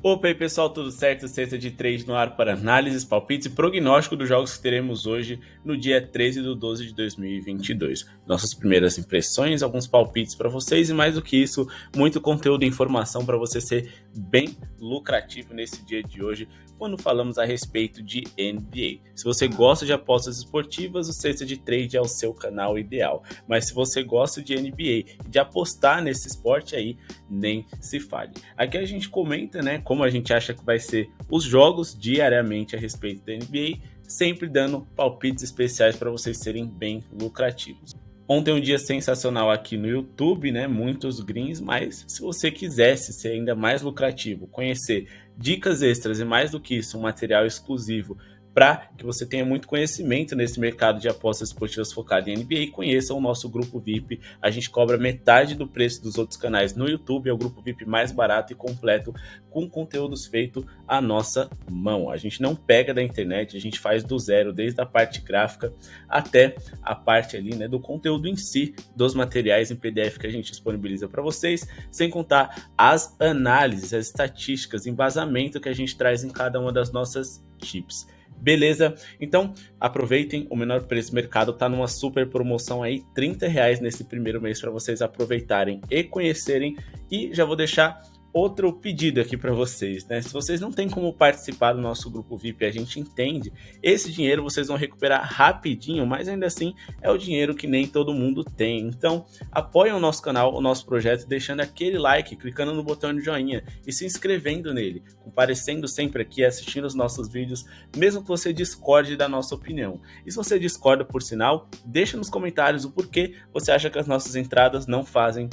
Opa aí pessoal, tudo certo? Sexta de trade no ar para análises, palpites e prognóstico dos jogos que teremos hoje no dia 13/12 de 2022. Nossas primeiras impressões, alguns palpites para vocês e mais do que isso, muito conteúdo e informação para você ser bem lucrativo nesse dia de hoje quando falamos a respeito de NBA. Se você gosta de apostas esportivas, o Sexta de Trade é o seu canal ideal. Mas se você gosta de NBA e de apostar nesse esporte aí, nem se fale. Aqui a gente comenta, né, como a gente acha que vai ser os jogos diariamente a respeito da NBA, sempre dando palpites especiais para vocês serem bem lucrativos. Ontem um dia sensacional aqui no YouTube, né? Muitos greens, mas se você quisesse ser ainda mais lucrativo, conhecer dicas extras e mais do que isso, um material exclusivo para que você tenha muito conhecimento nesse mercado de apostas esportivas focado em NBA, conheça o nosso grupo VIP. A gente cobra metade do preço dos outros canais no YouTube, é o grupo VIP mais barato e completo, com conteúdos feitos à nossa mão. A gente não pega da internet, a gente faz do zero, desde a parte gráfica até a parte ali, né, do conteúdo em si, dos materiais em PDF que a gente disponibiliza para vocês, sem contar as análises, as estatísticas, embasamento que a gente traz em cada uma das nossas chips. Beleza? Então aproveitem, o menor preço do mercado tá numa super promoção aí, R$30 nesse primeiro mês para vocês aproveitarem e conhecerem. E já vou deixar outro pedido aqui para vocês, né? Se vocês não têm como participar do nosso grupo VIP, a gente entende, esse dinheiro vocês vão recuperar rapidinho, mas ainda assim é o dinheiro que nem todo mundo tem. Então apoiem o nosso canal, o nosso projeto, deixando aquele like, clicando no botão de joinha e se inscrevendo nele, comparecendo sempre aqui, assistindo os nossos vídeos, mesmo que você discorde da nossa opinião. E se você discorda, por sinal, deixa nos comentários o porquê você acha que as nossas entradas não fazem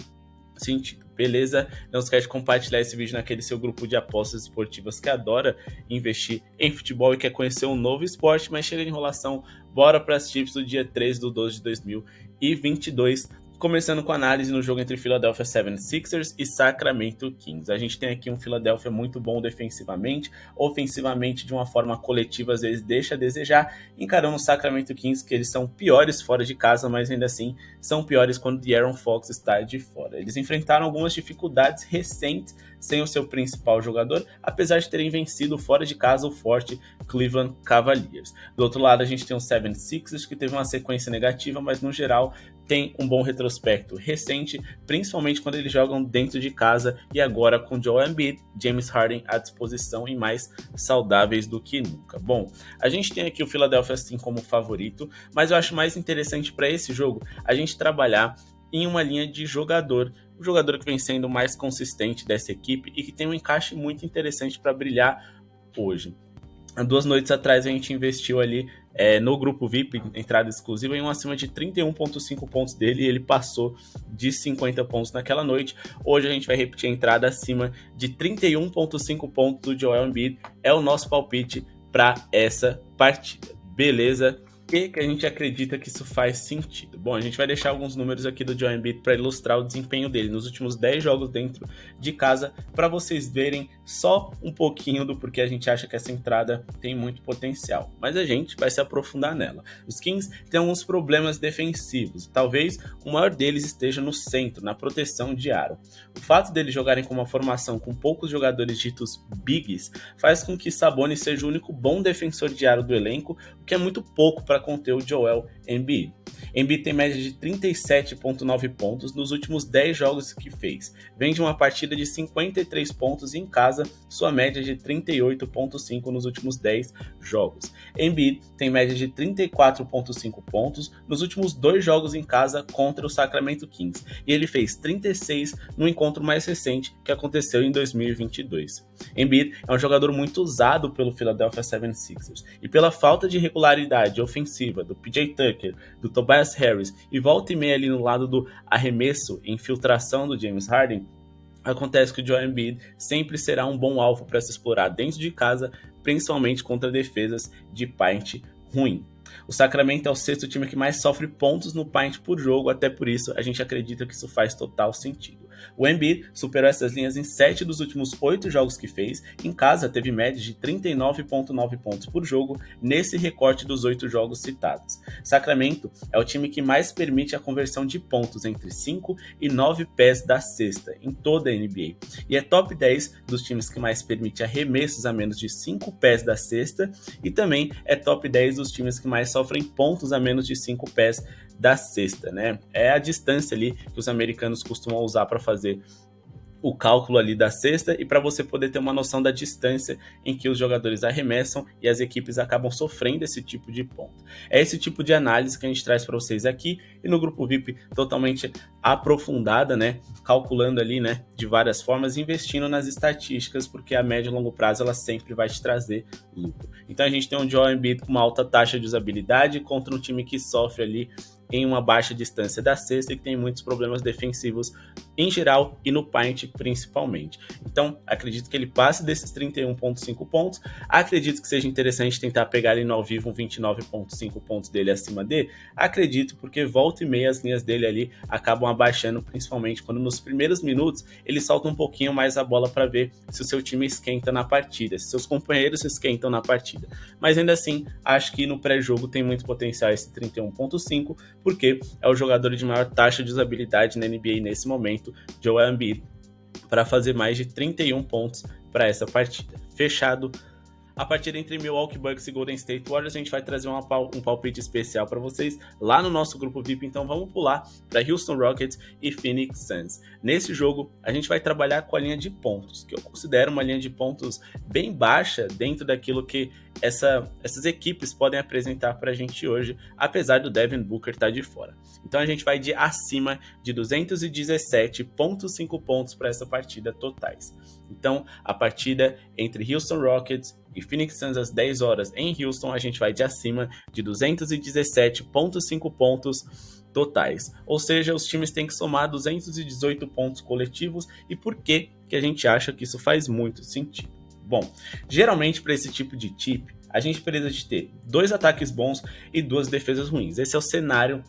sentido, beleza? Não esquece de compartilhar esse vídeo naquele seu grupo de apostas esportivas que adora investir em futebol e quer conhecer um novo esporte, mas chega de enrolação, bora para as tips do dia 13/12 de 2022. Começando com a análise no jogo entre Philadelphia 76ers e Sacramento Kings. A gente tem aqui um Philadelphia muito bom defensivamente, ofensivamente de uma forma coletiva às vezes deixa a desejar, encarando o Sacramento Kings que eles são piores fora de casa, mas ainda assim são piores quando De'Aaron Fox está de fora. Eles enfrentaram algumas dificuldades recentes sem o seu principal jogador, apesar de terem vencido fora de casa o forte Cleveland Cavaliers. Do outro lado a gente tem o 76ers que teve uma sequência negativa, mas no geral tem um bom retrospecto recente, principalmente quando eles jogam dentro de casa e agora com Joel Embiid, James Harden à disposição e mais saudáveis do que nunca. Bom, a gente tem aqui o Philadelphia assim como favorito, mas eu acho mais interessante para esse jogo a gente trabalhar em uma linha de jogador, o jogador que vem sendo mais consistente dessa equipe e que tem um encaixe muito interessante para brilhar hoje. Há 2 noites atrás a gente investiu ali no grupo VIP, entrada exclusiva, em um acima de 31,5 pontos dele e ele passou de 50 pontos naquela noite. Hoje a gente vai repetir a entrada acima de 31,5 pontos do Joel Embiid, é o nosso palpite para essa partida, beleza? E que a gente acredita que isso faz sentido. Bom, a gente vai deixar alguns números aqui do Joel Embiid para ilustrar o desempenho dele nos últimos 10 jogos dentro de casa, para vocês verem só um pouquinho do porquê a gente acha que essa entrada tem muito potencial. Mas a gente vai se aprofundar nela. Os Kings têm alguns problemas defensivos, talvez o maior deles esteja no centro, na proteção de aro. O fato deles jogarem com uma formação com poucos jogadores ditos bigs faz com que Sabonis seja o único bom defensor de aro do elenco, o que é muito pouco para conter o Joel Embiid. Embiid tem média de 37,9 pontos nos últimos 10 jogos que fez. Vem de uma partida de 53 pontos e em casa, sua média de 38,5 nos últimos 10 jogos. Embiid tem média de 34,5 pontos nos últimos 2 jogos em casa contra o Sacramento Kings. E ele fez 36 no encontro mais recente que aconteceu em 2022. Embiid é um jogador muito usado pelo Philadelphia 76ers e pela falta de regularidade ofensiva do PJ Tucker, do Tobias Harris e volta e meia ali no lado do arremesso e infiltração do James Harden, acontece que o Joel Embiid sempre será um bom alvo para se explorar dentro de casa, principalmente contra defesas de paint ruim. O Sacramento é o 6º time que mais sofre pontos no paint por jogo, até por isso a gente acredita que isso faz total sentido. O Embiid superou essas linhas em 7 dos últimos 8 jogos que fez. Em casa, teve média de 39,9 pontos por jogo nesse recorte dos 8 jogos citados. Sacramento é o time que mais permite a conversão de pontos entre 5 e 9 pés da cesta em toda a NBA. E é top 10 dos times que mais permite arremessos a menos de 5 pés da cesta e também é top 10 dos times que mais sofrem pontos a menos de 5 pés da cesta, né? É a distância ali que os americanos costumam usar para fazer o cálculo ali da cesta e para você poder ter uma noção da distância em que os jogadores arremessam e as equipes acabam sofrendo esse tipo de ponto. É esse tipo de análise que a gente traz para vocês aqui e no grupo VIP totalmente aprofundada, né, calculando ali, né, de várias formas, investindo nas estatísticas, porque a médio e longo prazo ela sempre vai te trazer lucro. Então a gente tem um Joel Embiid com uma alta taxa de usabilidade contra um time que sofre ali em uma baixa distância da cesta e que tem muitos problemas defensivos em geral e no paint principalmente. Então, acredito que ele passe desses 31,5 pontos. Acredito que seja interessante tentar pegar ele no ao vivo um 29,5 pontos dele acima dele. Acredito, porque volta e meia as linhas dele ali acabam abaixando, principalmente quando nos primeiros minutos ele solta um pouquinho mais a bola para ver se o seu time esquenta na partida, se seus companheiros se esquentam na partida. Mas ainda assim, acho que no pré-jogo tem muito potencial esse 31,5, porque é o jogador de maior taxa de usabilidade na NBA nesse momento, Joel Embiid, para fazer mais de 31 pontos para essa partida. Fechado. A partida entre Milwaukee Bucks e Golden State Warriors, a gente vai trazer um palpite especial para vocês lá no nosso grupo VIP, então vamos pular para Houston Rockets e Phoenix Suns. Nesse jogo, a gente vai trabalhar com a linha de pontos, que eu considero uma linha de pontos bem baixa dentro daquilo que essas equipes podem apresentar para a gente hoje, apesar do Devin Booker estar de fora. Então a gente vai de acima de 217,5 pontos para essa partida totais. Então a partida entre Houston Rockets e Phoenix Suns às 10 horas em Houston, a gente vai de acima de 217,5 pontos totais. Ou seja, os times têm que somar 218 pontos coletivos. E por que a gente acha que isso faz muito sentido? Bom, geralmente para esse tipo de tip, a gente precisa de ter 2 ataques bons e 2 defesas ruins. Esse é o cenário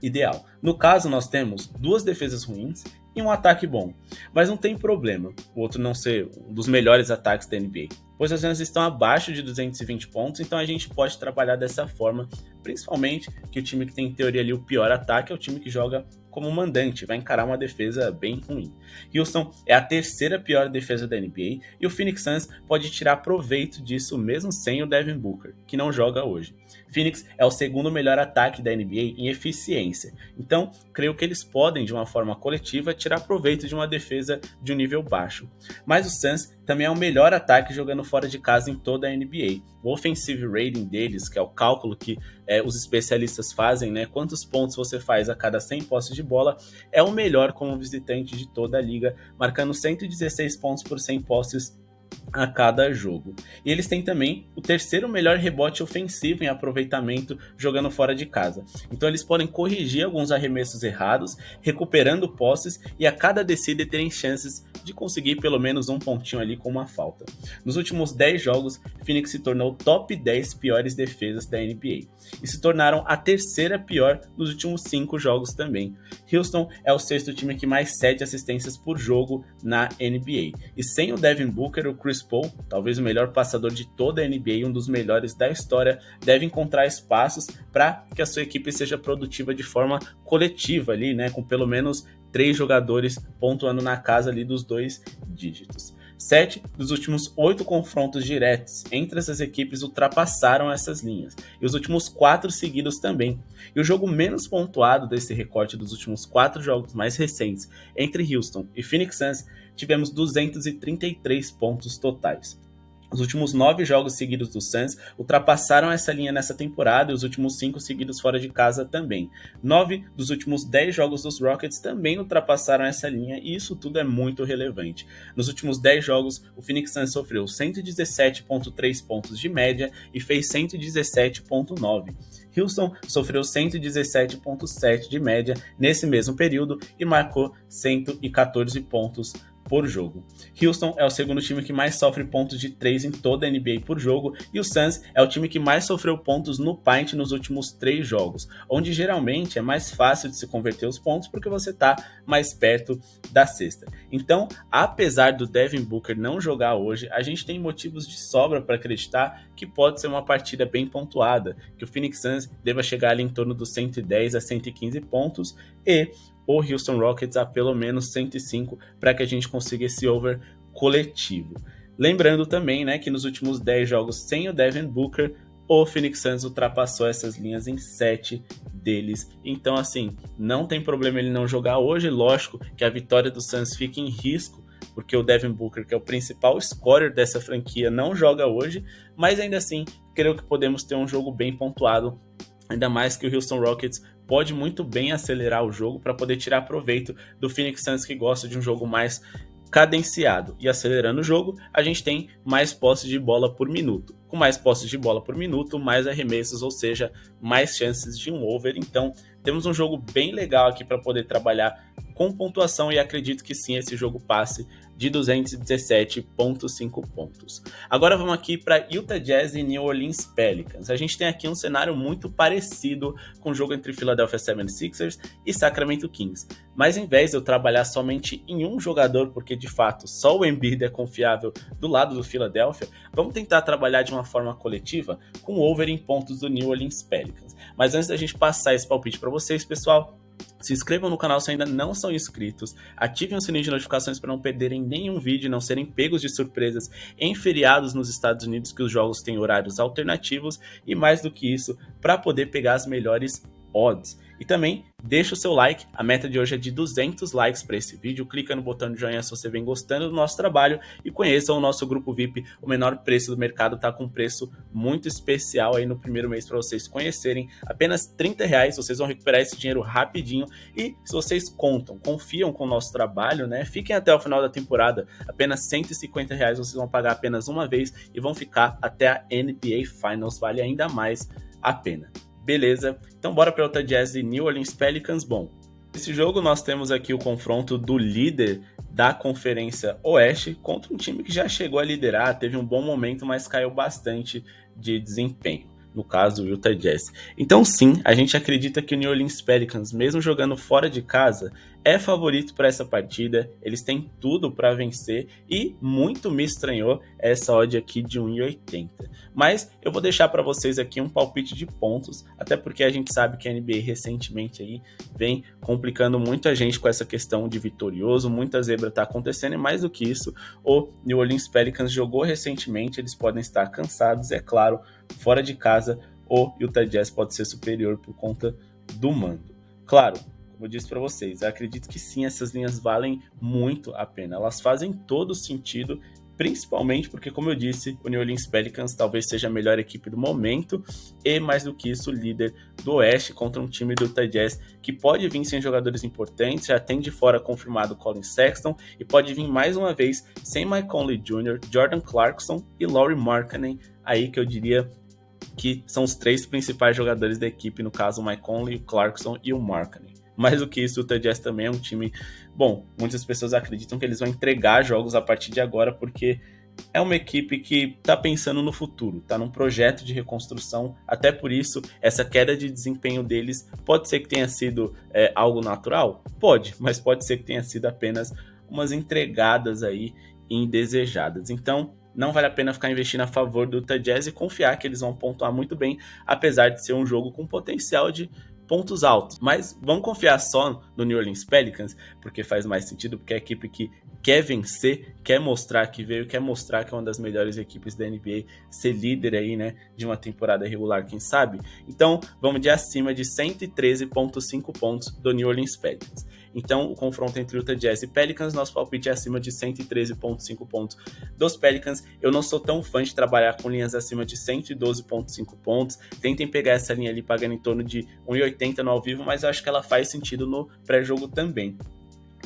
ideal. No caso, nós temos 2 defesas ruins e um ataque bom. Mas não tem problema o outro não ser um dos melhores ataques da NBA, pois as chances estão abaixo de 220 pontos, então a gente pode trabalhar dessa forma, principalmente que o time que tem em teoria ali o pior ataque é o time que joga como mandante, vai encarar uma defesa bem ruim. Houston é a 3ª pior defesa da NBA e o Phoenix Suns pode tirar proveito disso mesmo sem o Devin Booker, que não joga hoje. Phoenix é o 2º melhor ataque da NBA em eficiência, então creio que eles podem, de uma forma coletiva, tirar proveito de uma defesa de um nível baixo. Mas o Suns também é o melhor ataque jogando fora de casa em toda a NBA. O offensive rating deles, que é o cálculo que os especialistas fazem, né, quantos pontos você faz a cada 100 posses de bola, é o melhor como visitante de toda a liga, marcando 116 pontos por 100 posses a cada jogo. E eles têm também o 3º melhor rebote ofensivo em aproveitamento jogando fora de casa. Então eles podem corrigir alguns arremessos errados, recuperando posses e a cada descida terem chances de conseguir pelo menos um pontinho ali com uma falta. Nos últimos 10 jogos, Phoenix se tornou top 10 piores defesas da NBA e se tornaram a 3ª pior nos últimos 5 jogos também. Houston é o 6º time que mais cede assistências por jogo na NBA. E sem o Devin Booker, o Chris Paul, talvez o melhor passador de toda a NBA, um dos melhores da história, deve encontrar espaços para que a sua equipe seja produtiva de forma coletiva ali, né, com pelo menos 3 jogadores pontuando na casa ali dos 2 dígitos. 7 dos últimos 8 confrontos diretos entre essas equipes ultrapassaram essas linhas, e os últimos 4 seguidos também. E o jogo menos pontuado desse recorte dos últimos 4 jogos mais recentes entre Houston e Phoenix Suns, tivemos 233 pontos totais. Os últimos 9 jogos seguidos do Suns ultrapassaram essa linha nessa temporada e os últimos 5 seguidos fora de casa também. 9 dos últimos 10 jogos dos Rockets também ultrapassaram essa linha e isso tudo é muito relevante. Nos últimos 10 jogos, o Phoenix Suns sofreu 117,3 pontos de média e fez 117,9. Houston sofreu 117,7 de média nesse mesmo período e marcou 114 pontos por jogo. Houston é o segundo time que mais sofre pontos de 3 em toda a NBA por jogo, e o Suns é o time que mais sofreu pontos no paint nos últimos 3 jogos, onde geralmente é mais fácil de se converter os pontos porque você está mais perto da cesta. Então, apesar do Devin Booker não jogar hoje, a gente tem motivos de sobra para acreditar que pode ser uma partida bem pontuada, que o Phoenix Suns deva chegar ali em torno dos 110 a 115 pontos e o Houston Rockets a pelo menos 105 para que a gente consiga esse over coletivo. Lembrando também, né, que nos últimos 10 jogos sem o Devin Booker, o Phoenix Suns ultrapassou essas linhas em 7 deles. Então, assim, não tem problema ele não jogar hoje. Lógico que a vitória do Suns fica em risco, porque o Devin Booker, que é o principal scorer dessa franquia, não joga hoje. Mas ainda assim, creio que podemos ter um jogo bem pontuado. Ainda mais que o Houston Rockets pode muito bem acelerar o jogo para poder tirar proveito do Phoenix Suns, que gosta de um jogo mais cadenciado. E acelerando o jogo, a gente tem mais posse de bola por minuto. Com mais posse de bola por minuto, mais arremessos, ou seja, mais chances de um over. Então, temos um jogo bem legal aqui para poder trabalhar com pontuação e acredito que sim, esse jogo passe de 217,5 pontos. Agora vamos aqui para Utah Jazz e New Orleans Pelicans. A gente tem aqui um cenário muito parecido com o jogo entre Philadelphia 76ers e Sacramento Kings. Mas em vez de eu trabalhar somente em um jogador, porque de fato só o Embiid é confiável do lado do Philadelphia, vamos tentar trabalhar de uma forma coletiva com o over em pontos do New Orleans Pelicans. Mas antes da gente passar esse palpite para vocês, pessoal, se inscrevam no canal se ainda não são inscritos, ativem o sininho de notificações para não perderem nenhum vídeo e não serem pegos de surpresas em feriados nos Estados Unidos, que os jogos têm horários alternativos, e mais do que isso, para poder pegar as melhores odds. E também deixa o seu like, a meta de hoje é de 200 likes para esse vídeo, clica no botão de joinha se você vem gostando do nosso trabalho e conheçam o nosso grupo VIP, o menor preço do mercado, tá com um preço muito especial aí no primeiro mês para vocês conhecerem, apenas R$30, vocês vão recuperar esse dinheiro rapidinho e se vocês confiam com o nosso trabalho, né, fiquem até o final da temporada, apenas R$150 vocês vão pagar apenas uma vez e vão ficar até a NBA Finals, vale ainda mais a pena. Beleza, então bora para Utah Jazz e New Orleans Pelicans. Bom, nesse jogo nós temos aqui o confronto do líder da Conferência Oeste contra um time que já chegou a liderar, teve um bom momento, mas caiu bastante de desempenho. No caso, o Utah Jazz. Então sim, a gente acredita que o New Orleans Pelicans, mesmo jogando fora de casa, é favorito para essa partida, eles têm tudo para vencer e muito me estranhou essa odd aqui de 1,80. Mas eu vou deixar para vocês aqui um palpite de pontos, até porque a gente sabe que a NBA recentemente aí vem complicando muito a gente com essa questão de vitorioso, muita zebra está acontecendo e mais do que isso, o New Orleans Pelicans jogou recentemente, eles podem estar cansados, é claro, fora de casa, o Utah Jazz pode ser superior por conta do mando. Claro, como eu disse para vocês, eu acredito que sim, essas linhas valem muito a pena. Elas fazem todo sentido, principalmente porque, como eu disse, o New Orleans Pelicans talvez seja a melhor equipe do momento e, mais do que isso, o líder do Oeste contra um time do Utah Jazz que pode vir sem jogadores importantes, já tem de fora confirmado Colin Sexton e pode vir mais uma vez sem Mike Conley Jr., Jordan Clarkson e Lauri Markkanen, aí que eu diria que são os 3 principais jogadores da equipe, no caso o Mike Conley, o Clarkson e o Markkanen. Mais do que isso, o Utah Jazz também é um time... Bom, muitas pessoas acreditam que eles vão entregar jogos a partir de agora, porque é uma equipe que está pensando no futuro, está num projeto de reconstrução, até por isso, essa queda de desempenho deles pode ser que tenha sido algo natural? Pode, mas pode ser que tenha sido apenas umas entregadas aí indesejadas. Então, não vale a pena ficar investindo a favor do Utah Jazz e confiar que eles vão pontuar muito bem, apesar de ser um jogo com potencial de pontos altos. Mas vamos confiar só no New Orleans Pelicans, porque faz mais sentido, porque é a equipe que quer vencer, quer mostrar que veio, quer mostrar que é uma das melhores equipes da NBA, ser líder aí, né, de uma temporada regular, quem sabe? Então, vamos de acima de 113,5 pontos do New Orleans Pelicans. Então, o confronto entre Utah Jazz e Pelicans, nosso palpite é acima de 113,5 pontos dos Pelicans. Eu não sou tão fã de trabalhar com linhas acima de 112,5 pontos. Tentem pegar essa linha ali pagando em torno de 1,80 no ao vivo, mas eu acho que ela faz sentido no pré-jogo também.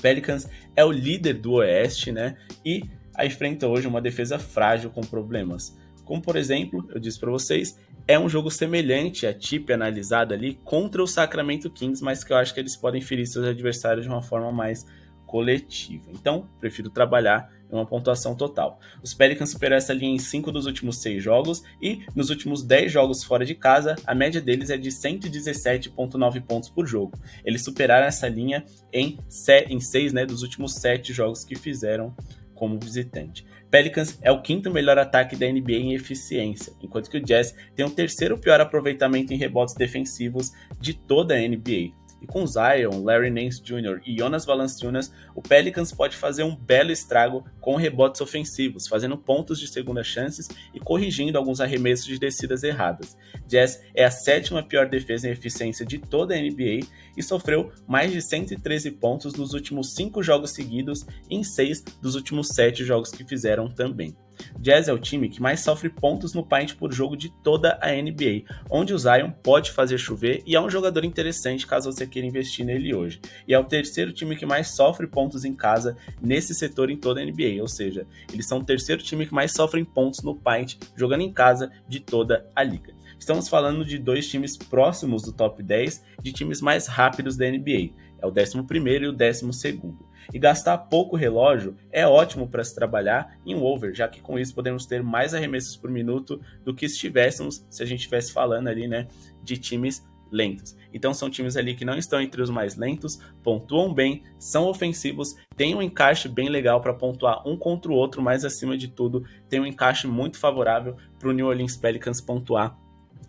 Pelicans é o líder do Oeste, né? E enfrenta hoje uma defesa frágil com problemas. Como, por exemplo, eu disse para vocês, é um jogo semelhante a tip analisado ali contra o Sacramento Kings, mas que eu acho que eles podem ferir seus adversários de uma forma mais coletiva. Então, prefiro trabalhar em uma pontuação total. Os Pelicans superaram essa linha em 5 dos últimos 6 jogos e nos últimos 10 jogos fora de casa, a média deles é de 117,9 pontos por jogo. Eles superaram essa linha em 6, né, dos últimos 7 jogos que fizeram como visitante. Pelicans é o 5º melhor ataque da NBA em eficiência, enquanto que o Jazz tem o 3º pior aproveitamento em rebotes defensivos de toda a NBA. E com Zion, Larry Nance Jr. e Jonas Valanciunas, o Pelicans pode fazer um belo estrago com rebotes ofensivos, fazendo pontos de segunda chances e corrigindo alguns arremessos de descidas erradas. Jazz é a 7ª pior defesa em eficiência de toda a NBA e sofreu mais de 113 pontos nos últimos 5 jogos seguidos e em 6 dos últimos 7 jogos que fizeram também. O Jazz é o time que mais sofre pontos no paint por jogo de toda a NBA, onde o Zion pode fazer chover e é um jogador interessante caso você queira investir nele hoje. E é o 3º time que mais sofre pontos em casa nesse setor em toda a NBA, ou seja, eles são o 3º time que mais sofrem pontos no paint jogando em casa de toda a liga. Estamos falando de 2 times próximos do top 10 de times mais rápidos da NBA. É o 11º e o 12º. E gastar pouco relógio é ótimo para se trabalhar em over, já que com isso podemos ter mais arremessos por minuto do que se a gente estivesse falando ali, né, de times lentos. Então são times ali que não estão entre os mais lentos, pontuam bem, são ofensivos, têm um encaixe bem legal para pontuar um contra o outro, mas acima de tudo tem um encaixe muito favorável para o New Orleans Pelicans pontuar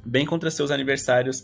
bem contra seus adversários,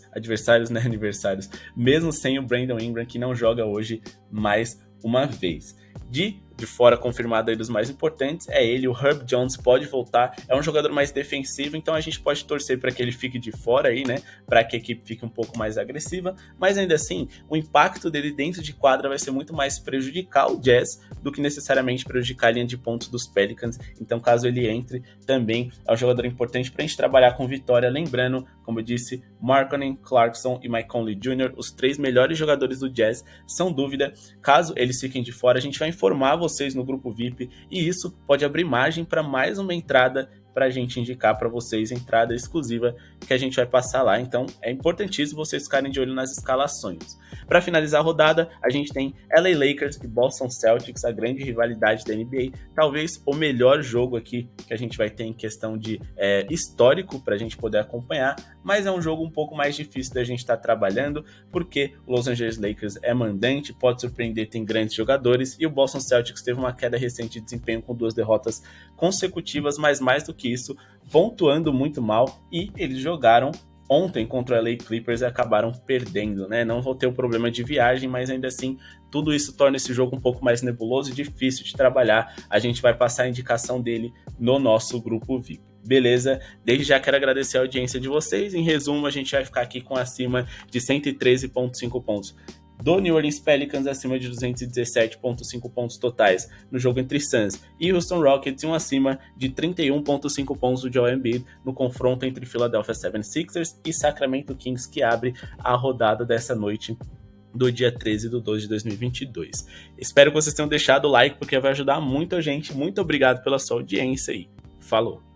mesmo sem o Brandon Ingram, que não joga hoje mais uma vez. De fora confirmado aí dos mais importantes, é ele, o Herb Jones pode voltar, é um jogador mais defensivo, então a gente pode torcer para que ele fique de fora aí, né, para que a equipe fique um pouco mais agressiva, mas ainda assim, o impacto dele dentro de quadra vai ser muito mais prejudicar o Jazz do que necessariamente prejudicar a linha de pontos dos Pelicans, então caso ele entre, também é um jogador importante para a gente trabalhar com vitória, lembrando, como eu disse, Markkanen, Clarkson e Mike Conley Jr., os 3 melhores jogadores do Jazz, são dúvida, caso eles fiquem de fora, a gente vai informar vocês no grupo VIP e isso pode abrir margem para mais uma entrada para a gente indicar para vocês, entrada exclusiva que a gente vai passar lá. Então é importantíssimo vocês ficarem de olho nas escalações. Para finalizar a rodada, a gente tem LA Lakers e Boston Celtics, a grande rivalidade da NBA, talvez o melhor jogo aqui que a gente vai ter em questão de histórico para a gente poder acompanhar, mas é um jogo um pouco mais difícil da gente estar trabalhando, porque o Los Angeles Lakers é mandante, pode surpreender, tem grandes jogadores, e o Boston Celtics teve uma queda recente de desempenho com 2 derrotas consecutivas, mas mais do que isso, pontuando muito mal, e eles jogaram ontem contra o LA Clippers e acabaram perdendo, né? Não vou ter o problema de viagem, mas ainda assim, tudo isso torna esse jogo um pouco mais nebuloso e difícil de trabalhar. A gente vai passar a indicação dele no nosso grupo VIP. Beleza? Desde já quero agradecer a audiência de vocês. Em resumo, a gente vai ficar aqui com acima de 113,5 pontos do New Orleans Pelicans, acima de 217,5 pontos totais no jogo entre Suns e Houston Rockets, e um acima de 31,5 pontos do Joel Embiid no confronto entre Philadelphia 76ers e Sacramento Kings, que abre a rodada dessa noite do dia 13/12 de 2022. Espero que vocês tenham deixado o like, porque vai ajudar muito a gente. Muito obrigado pela sua audiência e falou!